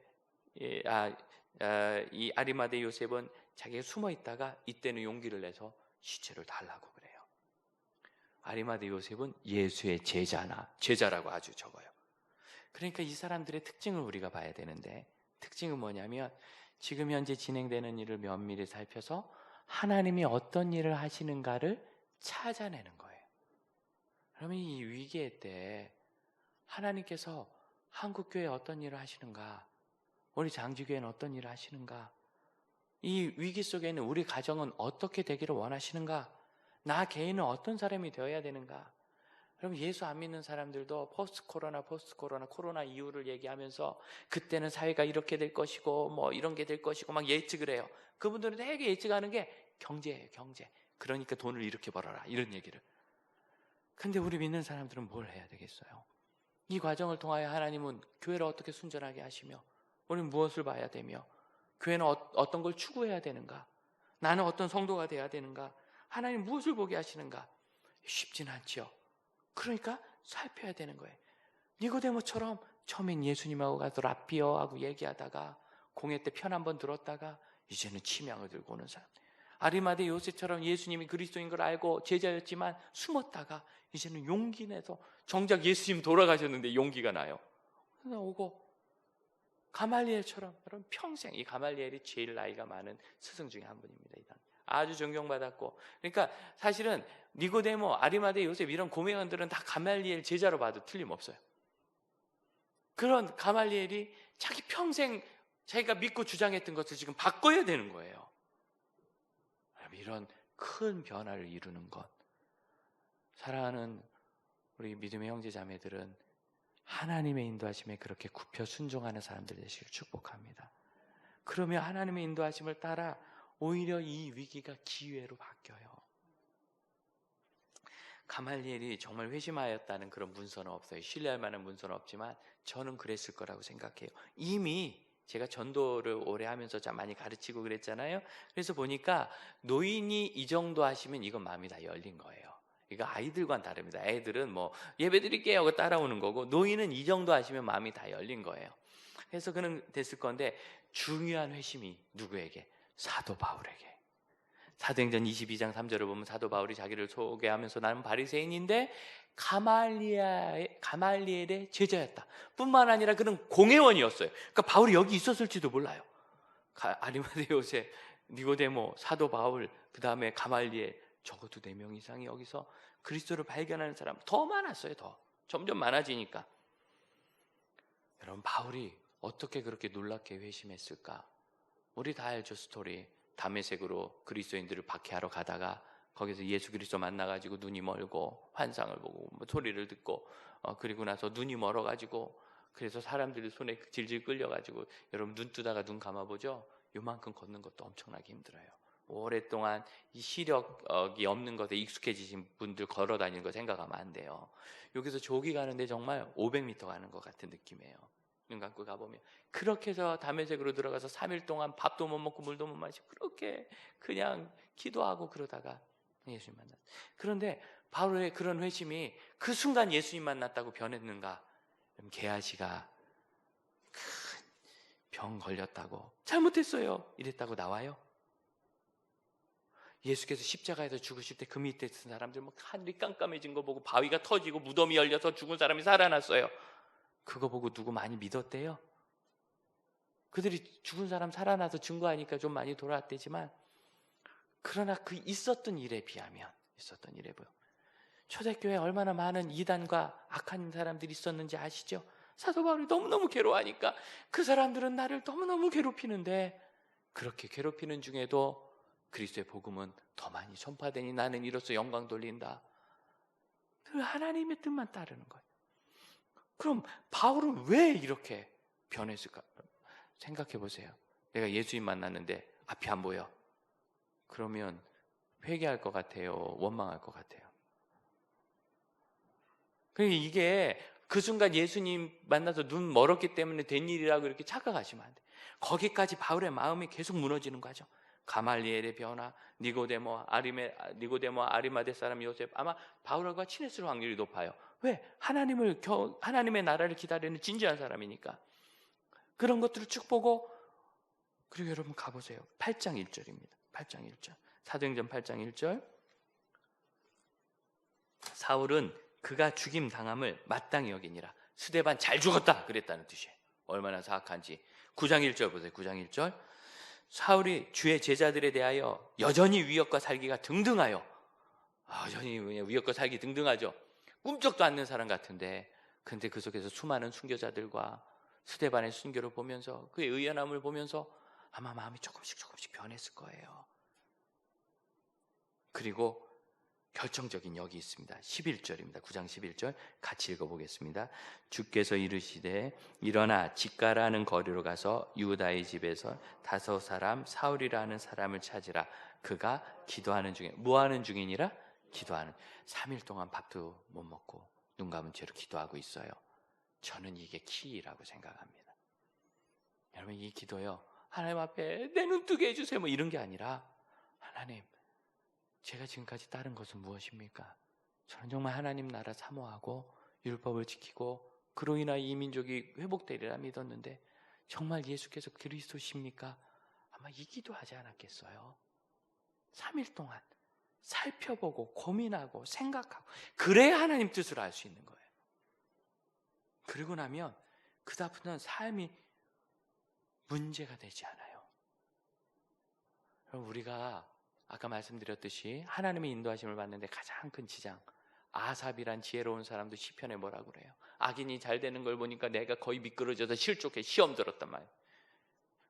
이 아리마대 요셉은 자기가 숨어 있다가 이때는 용기를 내서 시체를 달라고 그래요. 아리마대 요셉은 예수의 제자라고 아주 적어요. 그러니까 이 사람들의 특징을 우리가 봐야 되는데, 특징은 뭐냐면 지금 현재 진행되는 일을 면밀히 살펴서 하나님이 어떤 일을 하시는가를 찾아내는 거예요. 그러면 이 위기의 때 하나님께서 한국교회에 어떤 일을 하시는가, 우리 장지교회는 어떤 일을 하시는가, 이 위기 속에는 우리 가정은 어떻게 되기를 원하시는가, 나 개인은 어떤 사람이 되어야 되는가. 그럼 예수 안 믿는 사람들도 포스트 코로나 이후를 얘기하면서 그때는 사회가 이렇게 될 것이고 뭐 이런 게 될 것이고 막 예측을 해요. 그분들은 되게 예측하는 게 경제예요, 경제. 그러니까 돈을 이렇게 벌어라, 이런 얘기를. 근데 우리 믿는 사람들은 뭘 해야 되겠어요? 이 과정을 통하여 하나님은 교회를 어떻게 순전하게 하시며 우리는 무엇을 봐야 되며 교회는 어떤 걸 추구해야 되는가, 나는 어떤 성도가 돼야 되는가, 하나님 무엇을 보게 하시는가. 쉽진 않지요. 그러니까 살펴야 되는 거예요. 니고데모처럼 처음엔 예수님하고 가서 라삐어 하고 얘기하다가 공회 때 편 한번 들었다가 이제는 침향을 들고 오는 사람, 아리마대 요셉처럼 예수님이 그리스도인 걸 알고 제자였지만 숨었다가 이제는 용기 내서, 정작 예수님 돌아가셨는데 용기가 나요. 그래서 오고, 가말리엘처럼, 여러분 평생, 이 가말리엘이 제일 나이가 많은 스승 중에 한 분입니다. 아주 존경받았고, 그러니까 사실은 니고데모, 아리마대 요셉 이런 고명관들은 다 가말리엘 제자로 봐도 틀림없어요. 그런 가말리엘이 자기 평생 자기가 믿고 주장했던 것을 지금 바꿔야 되는 거예요. 이런 큰 변화를 이루는 것, 사랑하는 우리 믿음의 형제 자매들은 하나님의 인도하심에 그렇게 굽혀 순종하는 사람들 되시길 축복합니다. 그러면 하나님의 인도하심을 따라 오히려 이 위기가 기회로 바뀌어요. 가말리엘이 정말 회심하였다는 그런 문서는 없어요. 신뢰할 만한 문서는 없지만 저는 그랬을 거라고 생각해요. 이미 제가 전도를 오래 하면서 많이 가르치고 그랬잖아요. 그래서 보니까 노인이 이 정도 하시면 이건 마음이 다 열린 거예요. 이거 아이들과는 다릅니다. 애들은 뭐 예배 드릴게요 하고 따라오는 거고, 노인은 이 정도 하시면 마음이 다 열린 거예요. 그래서 그는 됐을 건데, 중요한 회심이 누구에게? 사도 바울에게. 사도행전 22장 3절을 보면 사도 바울이 자기를 소개하면서 나는 바리새인인데 가말리엘의 제자였다 뿐만 아니라 그는 공회원이었어요. 그러니까 바울이 여기 있었을지도 몰라요. 아리마대 요셉, 니고데모, 사도 바울, 그 다음에 가말리엘, 적어도 4명 이상이 여기서 그리스도를 발견하는 사람 더 많았어요. 더 점점 많아지니까. 여러분, 바울이 어떻게 그렇게 놀랍게 회심했을까? 우리 다 알죠, 스토리. 다메섹으로 그리스도인들을 박해하러 가다가 거기서 예수 그리스도 만나가지고 눈이 멀고 환상을 보고 뭐 소리를 듣고 그리고 나서 눈이 멀어가지고, 그래서 사람들이 손에 질질 끌려가지고, 여러분 눈 뜨다가 눈 감아보죠. 요만큼 걷는 것도 엄청나게 힘들어요. 오랫동안 이 시력이 없는 것에 익숙해지신 분들 걸어 다니는 거 생각하면 안 돼요. 여기서 조기 가는데 정말 500m 가는 것 같은 느낌이에요. 눈 감고 가보면. 그렇게 해서 다메섹으로 들어가서 3일 동안 밥도 못 먹고 물도 못 마시고 그렇게 그냥 기도하고 그러다가 예수님 만났어요. 그런데 바울의 그런 회심이 그 순간 예수님 만났다고 변했는가? 게하시가 큰 병 걸렸다고, 잘못했어요 이랬다고 나와요? 예수께서 십자가에서 죽으실 때 그 밑에 있는 사람들 막 하늘이 깜깜해진 거 보고 바위가 터지고 무덤이 열려서 죽은 사람이 살아났어요. 그거 보고 누구 많이 믿었대요? 그들이 죽은 사람 살아나서 증거하니까 좀 많이 돌아왔대지만, 그러나 그 있었던 일에 비하면, 초대교회에 얼마나 많은 이단과 악한 사람들이 있었는지 아시죠? 사도 바울이 너무너무 괴로워하니까 그 사람들은 나를 너무너무 괴롭히는데, 그렇게 괴롭히는 중에도 그리스도의 복음은 더 많이 전파되니 나는 이로써 영광 돌린다. 그 하나님의 뜻만 따르는 거예요. 그럼 바울은 왜 이렇게 변했을까? 생각해 보세요. 내가 예수님 만났는데 앞이 안 보여. 그러면 회개할 것 같아요? 원망할 것 같아요? 그러니까 이게 그 순간 예수님 만나서 눈 멀었기 때문에 된 일이라고 이렇게 착각하시면 안 돼. 거기까지 바울의 마음이 계속 무너지는 거죠. 가말리엘의 변화, 니고데모 아리마대 사람 요셉, 아마 바울과 친했을 확률이 높아요. 왜? 하나님의 나라를 기다리는 진지한 사람이니까. 그런 것들을 쭉 보고, 그리고 여러분 가보세요. 8장 1절입니다. 8장 1절. 사도행전 8장 1절. 사울은 그가 죽임 당함을 마땅히 여기니라. 스데반 잘 죽었다 그랬다는 뜻이에요. 얼마나 사악한지. 9장 1절 보세요. 9장 1절. 사울이 주의 제자들에 대하여 여전히 위협과 살기가 등등하여, 여전히 위협과 살기 등등하죠. 꿈쩍도 않는 사람 같은데, 근데 그 속에서 수많은 순교자들과 스데반의 순교를 보면서, 그의 의연함을 보면서 아마 마음이 조금씩 변했을 거예요. 그리고 결정적인 역이 있습니다. 11절입니다. 9장 11절 같이 읽어보겠습니다. 주께서 이르시되 일어나 직가라는 거리로 가서 유다의 집에서 5 사람 사울이라는 사람을 찾으라. 그가 기도하는 중에, 뭐하는 중이니라? 기도하는. 3일 동안 밥도 못 먹고 눈 감은 채로 기도하고 있어요. 저는 이게 키라고 생각합니다. 여러분, 이 기도요, 하나님 앞에 내 눈 뜨게 해주세요 뭐 이런 게 아니라, 하나님, 제가 지금까지 따른 것은 무엇입니까? 저는 정말 하나님 나라 사모하고 율법을 지키고 그로 인하여 이 민족이 회복되리라 믿었는데 정말 예수께서 그리스도십니까? 아마 이 기도하지 않았겠어요? 3일 동안 살펴보고 고민하고 생각하고, 그래야 하나님 뜻을 알 수 있는 거예요. 그리고 나면 그다음부터는 삶이 문제가 되지 않아요. 그럼 우리가 아까 말씀드렸듯이 하나님의 인도하심을 받는데 가장 큰 지장, 아삽이란 지혜로운 사람도 시편에 뭐라고 그래요? 악인이 잘 되는 걸 보니까 내가 거의 미끄러져서 실족해 시험 들었단 말이에요.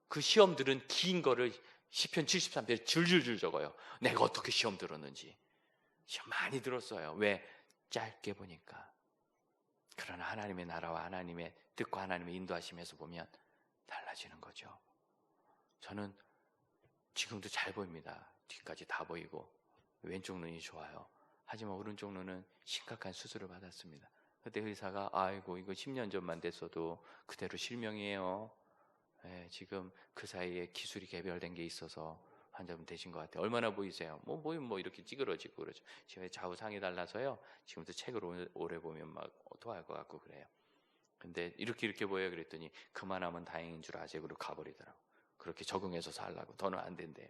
그 시험 들은 긴 거를 시편 73편에 줄줄줄 적어요. 내가 어떻게 시험 들었는지. 시험 많이 들었어요. 왜? 짧게 보니까. 그러나 하나님의 나라와 하나님의 뜻과 하나님의 인도하심에서 보면 달라지는 거죠. 저는 지금도 잘 보입니다. 뒤까지 다 보이고 왼쪽 눈이 좋아요. 하지만 오른쪽 눈은 심각한 수술을 받았습니다. 그때 의사가 아이고 이거 10년 전만 됐어도 그대로 실명이에요. 네, 지금 그 사이에 기술이 개별된 게 있어서 환자분 되신 것 같아요. 얼마나 보이세요? 뭐 이렇게 찌그러지고 그러죠. 지금 좌우상이 달라서요. 지금도 책을 오래 보면 막 토할 것 같고 그래요. 근데 이렇게 보여요. 그랬더니 그만하면 다행인 줄 아세요. 그리고 가버리더라고. 그렇게 적응해서 살라고. 더는 안 된대요.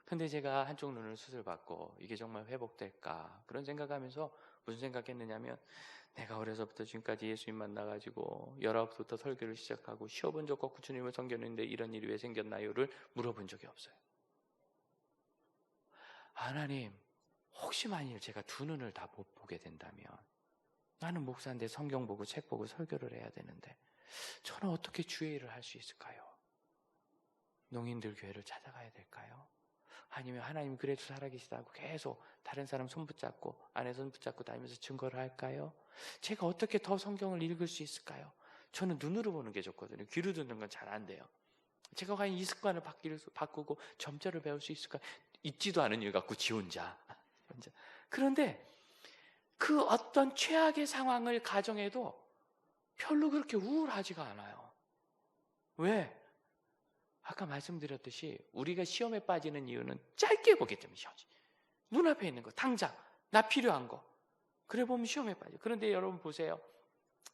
근데 제가 한쪽 눈을 수술받고 이게 정말 회복될까 그런 생각하면서 무슨 생각했느냐면, 내가 어려서부터 지금까지 예수님 만나가지고 19부터 설교를 시작하고 쉬어본 적과 구주님을 섬겼는데 이런 일이 왜 생겼나요를 물어본 적이 없어요. 하나님, 혹시 만일 제가 두 눈을 다 못 보게 된다면, 나는 목사인데 성경 보고 책 보고 설교를 해야 되는데 저는 어떻게 주의 일을 할 수 있을까요? 농인들 교회를 찾아가야 될까요? 아니면 하나님 그래도 살아계시다고 계속 다른 사람 손 붙잡고 안에 손 붙잡고 다니면서 증거를 할까요? 제가 어떻게 더 성경을 읽을 수 있을까요? 저는 눈으로 보는 게 좋거든요. 귀로 듣는 건 잘 안 돼요. 제가 과연 이 습관을 바꾸고 점자를 배울 수 있을까? 있지도 않은 일 갖고 지 혼자. 그런데 그 어떤 최악의 상황을 가정해도 별로 그렇게 우울하지가 않아요. 왜? 아까 말씀드렸듯이 우리가 시험에 빠지는 이유는 짧게 보기 때문이죠. 눈앞에 있는 거, 당장 나 필요한 거, 그래 보면 시험에 빠져. 그런데 여러분 보세요.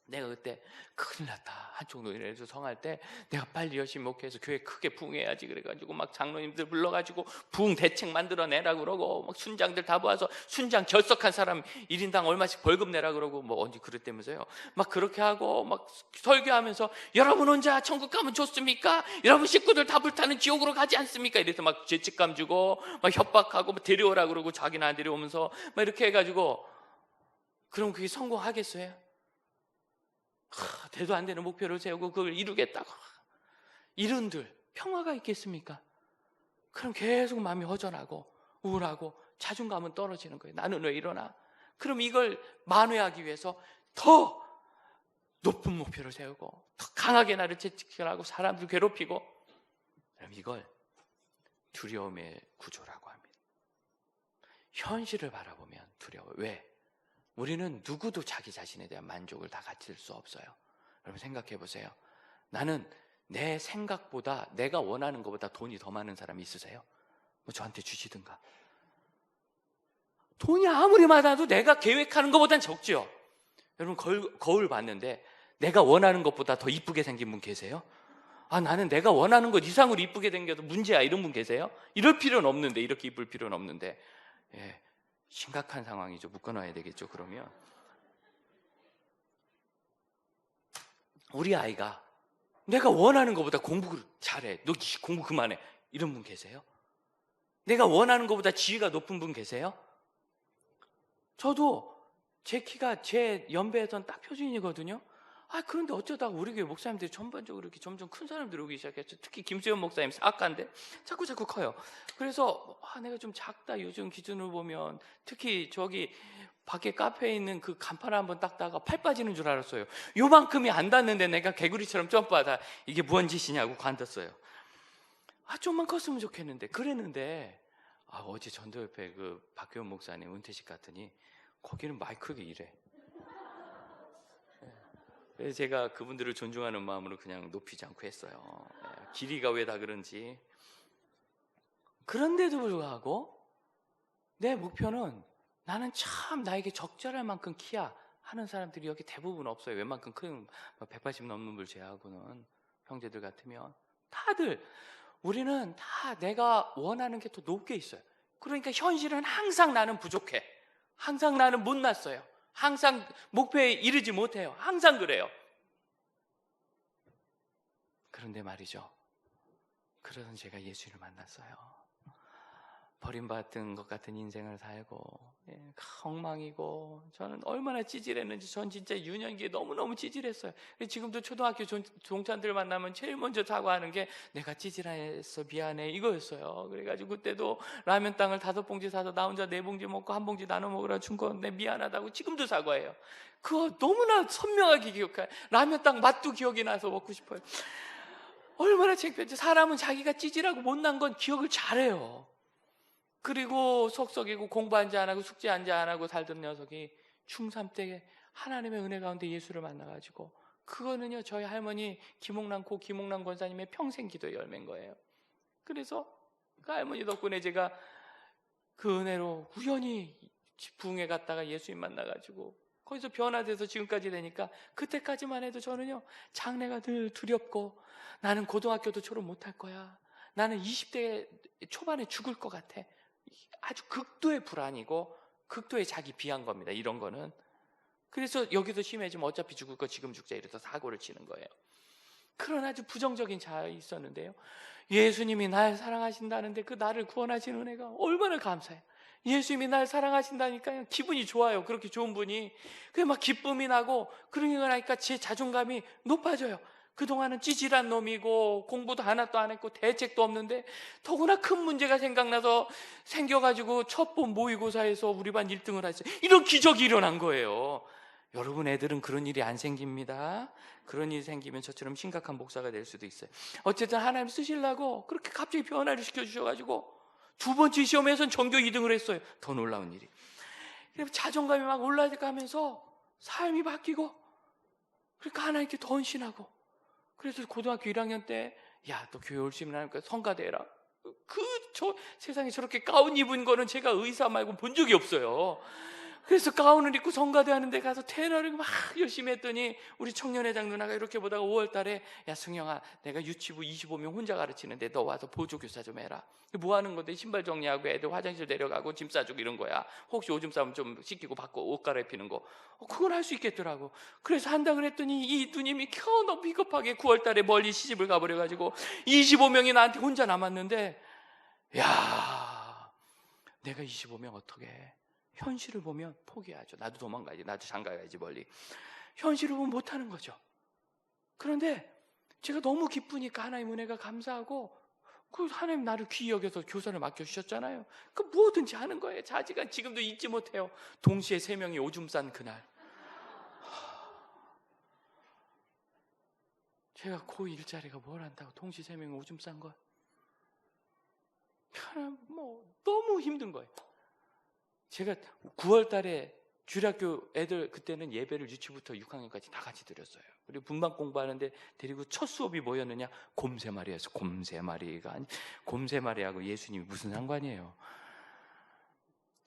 내가 그때 큰일 났다, 한쪽 노인에서 성할 때 내가 빨리 열심히 목회해서 교회 크게 부흥해야지 그래가지고 막 장로님들 불러가지고 부흥 대책 만들어내라 그러고 막 순장들 다 모아서 순장 결석한 사람 1인당 얼마씩 벌금 내라 그러고 뭐 언제 그랬다면서요. 막 그렇게 하고 막 설교하면서 여러분 혼자 천국 가면 좋습니까? 여러분 식구들 다 불타는 지옥으로 가지 않습니까? 이래서 막 죄책감 주고 막 협박하고 막 데려오라 그러고 자기는 안 데려오면서 막 이렇게 해가지고, 그럼 그게 성공하겠어요? 대도 안 되는 목표를 세우고 그걸 이루겠다고 이른들 평화가 있겠습니까? 그럼 계속 마음이 허전하고 우울하고 자존감은 떨어지는 거예요. 나는 왜 이러나? 그럼 이걸 만회하기 위해서 더 높은 목표를 세우고 더 강하게 나를 채찍질하고 사람들 괴롭히고, 그럼 이걸 두려움의 구조라고 합니다. 현실을 바라보면 두려워요. 왜? 우리는 누구도 자기 자신에 대한 만족을 다 가질 수 없어요. 여러분 생각해 보세요. 나는 내 생각보다, 내가 원하는 것보다 돈이 더 많은 사람이 있으세요? 뭐 저한테 주시든가. 돈이 아무리 많아도 내가 계획하는 것보단 적죠. 여러분 거울 봤는데 내가 원하는 것보다 더 이쁘게 생긴 분 계세요? 나는 내가 원하는 것 이상으로 이쁘게 생겨도 문제야, 이런 분 계세요? 이럴 필요는 없는데, 이렇게 이쁠 필요는 없는데. 예, 심각한 상황이죠. 묶어놔야 되겠죠. 그러면 우리 아이가 내가 원하는 것보다 공부를 잘해, 너 공부 그만해, 이런 분 계세요? 내가 원하는 것보다 지위가 높은 분 계세요? 저도 제 키가 제 연배에선 딱 표준이거든요. 그런데 어쩌다가 우리 교회 목사님들이 전반적으로 이렇게 점점 큰 사람들이 오기 시작했죠. 특히 김수현 목사님 사악한데 자꾸 커요. 그래서 내가 좀 작다, 요즘 기준으로 보면. 특히 저기 밖에 카페에 있는 그 간판 한번 닦다가 팔 빠지는 줄 알았어요. 요만큼이 안 닿는데 내가 개구리처럼 점프하다 이게 무슨 짓이냐고 관뒀어요. 좀만 컸으면 좋겠는데. 그랬는데 어제 전도협회 그 박교원 목사님 은퇴식 갔더니 거기는 마이크가 이래. 그래서 제가 그분들을 존중하는 마음으로 그냥 높이지 않고 했어요. 길이가 왜 다 그런지. 그런데도 불구하고 내 목표는 나는 참 나에게 적절할 만큼 키야 하는 사람들이 여기 대부분 없어요. 웬만큼 큰 180 넘는 분 제하고는 형제들 같으면 다들, 우리는 다 내가 원하는 게 더 높게 있어요. 그러니까 현실은 항상 나는 부족해. 항상 나는 못났어요. 항상 목표에 이르지 못해요. 항상 그래요. 그런데 말이죠, 그러던 제가 예수를 만났어요. 버림받은 것 같은 인생을 살고 엉망이고, 저는 얼마나 찌질했는지. 전 진짜 유년기에 너무너무 찌질했어요. 지금도 초등학교 동창들 만나면 제일 먼저 사과하는 게 내가 찌질해서 미안해, 이거였어요. 그래가지고 그때도 라면 땅을 5봉지 사서 나 혼자 4봉지 먹고 1봉지 나눠 먹으라 준 거 내 미안하다고 지금도 사과해요. 그거 너무나 선명하게 기억해요. 라면 땅 맛도 기억이 나서 먹고 싶어요. 얼마나 창피한지. 사람은 자기가 찌질하고 못난 건 기억을 잘해요. 그리고 속썩이고 공부한지 안 하고 숙제한지 안 하고 살던 녀석이 중3 때 하나님의 은혜 가운데 예수를 만나가지고, 그거는요 저희 할머니 김옥란 권사님의 평생 기도의 열매인 거예요. 그래서 그 할머니 덕분에 제가 그 은혜로 우연히 부흥회 갔다가 예수님 만나가지고 거기서 변화돼서 지금까지 되니까, 그때까지만 해도 저는요 장래가 늘 두렵고, 나는 고등학교도 졸업 못할 거야, 나는 20대 초반에 죽을 것 같아, 아주 극도의 불안이고 극도의 자기 비한 겁니다, 이런 거는. 그래서 여기도 심해지면 어차피 죽을 거 지금 죽자 이래서 사고를 치는 거예요. 그런 아주 부정적인 자아가 있었는데요, 예수님이 날 사랑하신다는데 그 나를 구원하신 은혜가 얼마나 감사해요. 예수님이 날 사랑하신다니까 기분이 좋아요. 그렇게 좋은 분이. 그게 막 기쁨이 나고, 그러니까 나니까 제 자존감이 높아져요. 그동안은 찌질한 놈이고 공부도 하나도 안 했고 대책도 없는데, 더구나 큰 문제가 생겨가지고 첫 번 모의고사에서 우리 반 1등을 했어요. 이런 기적이 일어난 거예요. 여러분 애들은 그런 일이 안 생깁니다. 그런 일이 생기면 저처럼 심각한 목사가 될 수도 있어요. 어쨌든 하나님 쓰시려고 그렇게 갑자기 변화를 시켜주셔가지고 2번째 시험에서는 전교 2등을 했어요. 더 놀라운 일이. 자존감이 막 올라가면서 삶이 바뀌고, 그러니까 하나님께 더 헌신하고. 그래서 고등학교 1학년 때 야, 너 교회 열심히 하니까 성가대라. 세상에 저렇게 가운 입은 거는 제가 의사 말고 본 적이 없어요. 그래서 가운을 입고 성가대 하는 데 가서 테너를 막 열심히 했더니 우리 청년회장 누나가 이렇게 보다가 5월 달에 야, 승영아, 내가 유치부 25명 혼자 가르치는데 너 와서 보조교사 좀 해라. 뭐 하는 건데, 신발 정리하고 애들 화장실 데려가고 짐 싸주고 이런 거야. 혹시 오줌 싸면 좀 씻기고 받고 옷 갈아입히는 거. 그건 할 수 있겠더라고. 그래서 한다 그랬더니 이 누님이 너무 비겁하게 9월 달에 멀리 시집을 가버려가지고 25명이 나한테 혼자 남았는데, 야, 내가 25명 어떻게 해? 현실을 보면 포기하죠. 나도 도망가야지, 나도 장가가야지 멀리. 현실을 보면 못하는 거죠. 그런데 제가 너무 기쁘니까 하나님 은혜가 감사하고, 그 하나님 나를 귀히 여겨서 교사를 맡겨주셨잖아요. 그 뭐든지 하는 거예요. 자지간 지금도 잊지 못해요. 동시에 3명이 오줌 싼 그날. 제가 고1 짜리가 뭘 한다고 동시에 3명이 오줌 싼 거야. 너무 힘든 거예요. 제가 9월 달에 주일학교 애들 그때는 예배를 유치부터 6학년까지 다 같이 드렸어요. 그리고 분반 공부하는데 데리고 첫 수업이 뭐였느냐? 곰새마리였어. 곰새마리가 아니, 곰새마리하고 예수님이 무슨 상관이에요?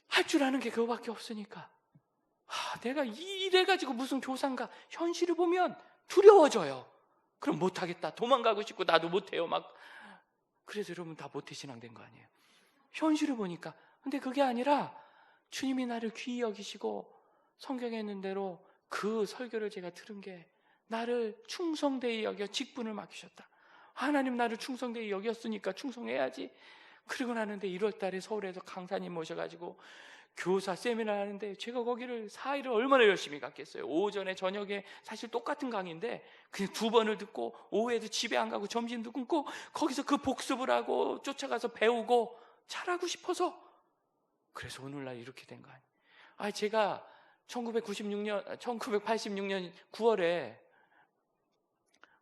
할 줄 아는 게 그거밖에 없으니까. 내가 이래가지고 무슨 교사인가? 현실을 보면 두려워져요. 그럼 못하겠다. 도망가고 싶고 나도 못해요. 막. 그래서 여러분 다 모태신앙 된 거 아니에요? 현실을 보니까. 근데 그게 아니라 주님이 나를 귀히 여기시고 성경에 있는 대로 그 설교를 제가 들은 게 나를 충성되이 여겨 직분을 맡기셨다. 하나님 나를 충성되이 여겼으니까 충성해야지. 그러고 나는데 1월 달에 서울에서 강사님 모셔가지고 교사 세미나 하는데 제가 거기를 4일을 얼마나 열심히 갔겠어요. 오전에 저녁에 사실 똑같은 강의인데 그냥 2번을 듣고 오후에도 집에 안 가고 점심도 끊고 거기서 그 복습을 하고 쫓아가서 배우고 잘하고 싶어서 그래서 오늘날 이렇게 된 거 아니에요. 제가 1986년 9월에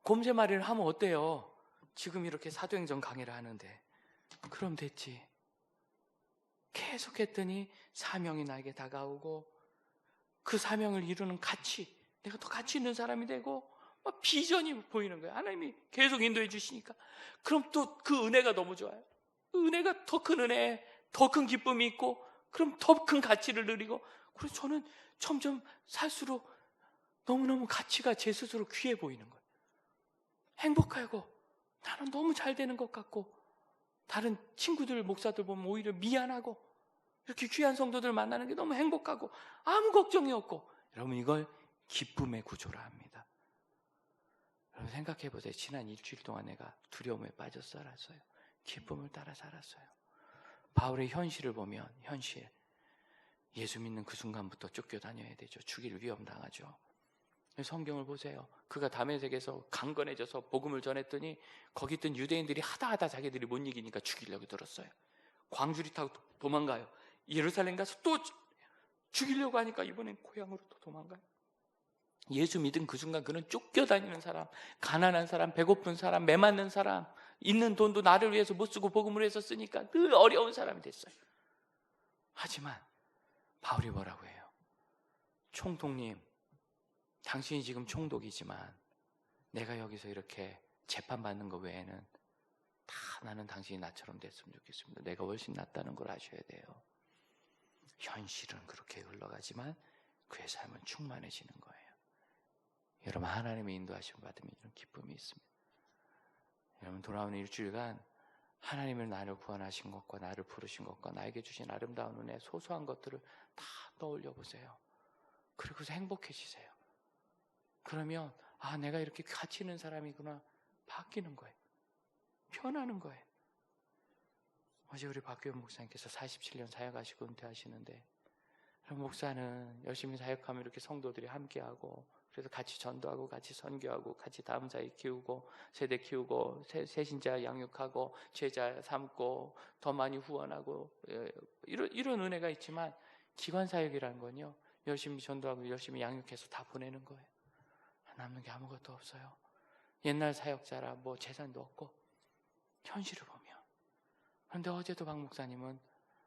곰새마리를 하면 어때요? 지금 이렇게 사도행전 강의를 하는데 그럼 됐지. 계속 했더니 사명이 나에게 다가오고 그 사명을 이루는 가치, 내가 더 가치 있는 사람이 되고 막 비전이 보이는 거예요. 하나님이 계속 인도해 주시니까. 그럼 또 그 은혜가 너무 좋아요. 은혜가 더 큰 은혜, 더 큰 기쁨이 있고 그럼 더 큰 가치를 누리고 그래서 저는 점점 살수록 너무너무 가치가 제 스스로 귀해 보이는 거예요. 행복하고 나는 너무 잘 되는 것 같고 다른 친구들, 목사들 보면 오히려 미안하고 이렇게 귀한 성도들 만나는 게 너무 행복하고 아무 걱정이 없고 여러분 이걸 기쁨의 구조라 합니다. 여러분 생각해 보세요. 지난 일주일 동안 내가 두려움에 빠져 살았어요. 기쁨을 따라 살았어요. 바울의 현실을 보면 현실 예수 믿는 그 순간부터 쫓겨다녀야 되죠. 죽일 위험 당하죠. 성경을 보세요. 그가 다메섹에서 강건해져서 복음을 전했더니 거기 있던 유대인들이 하다 자기들이 못 이기니까 죽이려고 들었어요. 광주리 타고 도망가요. 예루살렘 가서 또 죽이려고 하니까 이번엔 고향으로 또 도망가요. 예수 믿은 그 순간 그는 쫓겨다니는 사람, 가난한 사람, 배고픈 사람, 매맞는 사람, 있는 돈도 나를 위해서 못 쓰고 복음을 위해서 쓰니까 늘 어려운 사람이 됐어요. 하지만 바울이 뭐라고 해요? 총독님, 당신이 지금 총독이지만 내가 여기서 이렇게 재판받는 거 외에는 다 나는 당신이 나처럼 됐으면 좋겠습니다. 내가 훨씬 낫다는 걸 아셔야 돼요. 현실은 그렇게 흘러가지만 그의 삶은 충만해지는 거예요. 여러분 하나님의 인도하심을 받으면 이런 기쁨이 있습니다. 여러분 돌아오는 일주일간 하나님을 나를 구원하신 것과 나를 부르신 것과 나에게 주신 아름다운 은혜 소소한 것들을 다 떠올려 보세요. 그리고서 행복해지세요. 그러면 내가 이렇게 가치 있는 사람이구나 바뀌는 거예요. 변하는 거예요. 어제 우리 박규현 목사님께서 47년 사역하시고 은퇴하시는데 목사는 열심히 사역하면 이렇게 성도들이 함께하고 그래서 같이 전도하고 같이 선교하고 같이 다음 사이 키우고 세대 키우고 새신자 양육하고 제자 삼고 더 많이 후원하고 이런 은혜가 있지만 기관사역이라는 건요 열심히 전도하고 열심히 양육해서 다 보내는 거예요. 남는 게 아무것도 없어요. 옛날 사역자라 뭐 재산도 없고 현실을 보면. 그런데 어제도 박 목사님은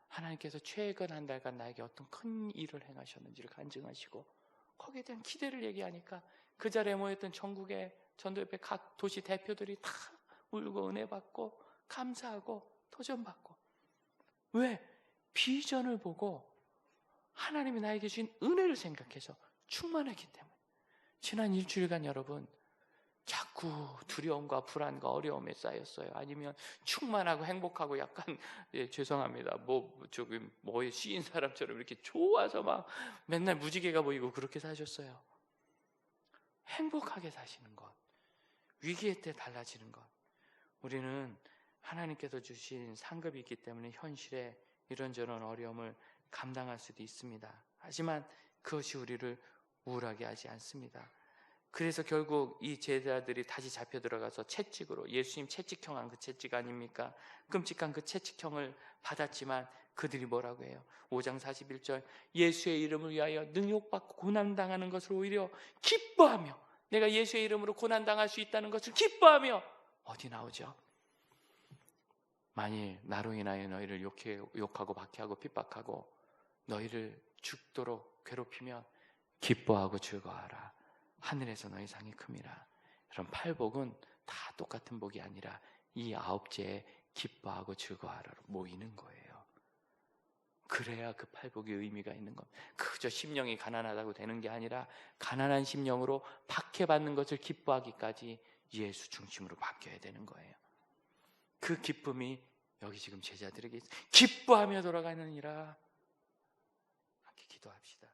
하나님께서 최근 한 달간 나에게 어떤 큰 일을 행하셨는지를 간증하시고 거기에 대한 기대를 얘기하니까 그 자리에 모였던 전국의 전도협회 각 도시 대표들이 다 울고 은혜 받고 감사하고 도전받고. 왜? 비전을 보고 하나님이 나에게 주신 은혜를 생각해서 충만하기 때문에. 지난 일주일간 여러분 자꾸 두려움과 불안과 어려움에 쌓였어요? 아니면 충만하고 행복하고 약간 죄송합니다. 조금 쉬인 사람처럼 이렇게 좋아서 막 맨날 무지개가 보이고 그렇게 사셨어요? 행복하게 사시는 것, 위기의 때 달라지는 것. 우리는 하나님께서 주신 상급이 있기 때문에 현실에 이런저런 어려움을 감당할 수도 있습니다. 하지만 그것이 우리를 우울하게 하지 않습니다. 그래서 결국 이 제자들이 다시 잡혀 들어가서 채찍으로 예수님 채찍형한 그 채찍 아닙니까? 끔찍한 그 채찍형을 받았지만 그들이 뭐라고 해요? 5장 41절 예수의 이름을 위하여 능욕받고 고난당하는 것을 오히려 기뻐하며 내가 예수의 이름으로 고난당할 수 있다는 것을 기뻐하며 어디 나오죠? 만일 나로 인하여 너희를 욕하고 박해하고 핍박하고 너희를 죽도록 괴롭히면 기뻐하고 즐거워하라. 하늘에서 너희 상이 큼이라. 그럼 팔복은 다 똑같은 복이 아니라 이 아홉째에 기뻐하고 즐거워하라로 모이는 거예요. 그래야 그 팔복의 의미가 있는 겁니다. 그저 심령이 가난하다고 되는 게 아니라 가난한 심령으로 박해받는 것을 기뻐하기까지 예수 중심으로 바뀌어야 되는 거예요. 그 기쁨이 여기 지금 제자들에게 기뻐하며 돌아가느니라. 함께 기도합시다.